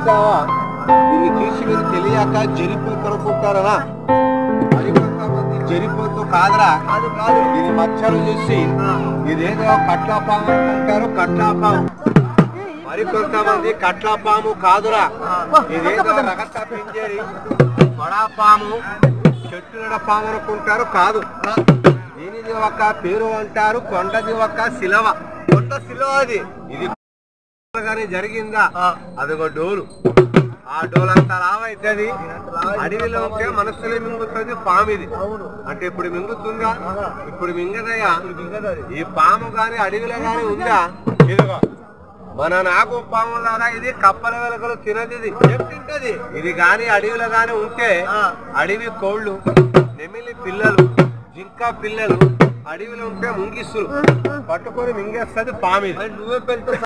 చూసావా? దీన్ని చూసి మీరు తెలియక జరిపోతు అనుకుంటారనా? మరి కొంతమంది జరిపోతూ కాదురా, ఇది మచ్చలు చూసి ఇదేదో కట్లాపాము అనుకుంటారు. కట్లాపాము. మరి కొంతమంది కట్లాపాము కాదురా, ఇదేదో రగత పింజరి బడాపాము చెట్టుల పాము అనుకుంటారు. కాదు, దీనిది ఒక పేరు అంటారు, కొండది ఒక శిలవ. కొండ శిలవ అది. ఇది గానీ జరిగిందా? అదొక డోలు. ఆ డోలు అంతా లావైతుంది. అడవిలో ఉంటే మనసులో మింగుతుంది పాము. ఇది అంటే ఇప్పుడు మింగుతుందా? ఇప్పుడు మింగదయ్యా. ఈ పాము గాని అడవిలో గాని ఉందా? ఇదిగో మన నాగు పాము లాగా ఇది కప్పల వెలకలు తినది. ఏం తింటది? ఇది గాని అడవిలో గాని ఉంటే అడవి కోళ్ళు, నెమిలి పిల్లలు, జింక పిల్లలు అడవిలో ఉంటే ముంగిస్తులు పట్టుకొని మింగేస్తుంది పాము. నువ్వే పెళ్తూ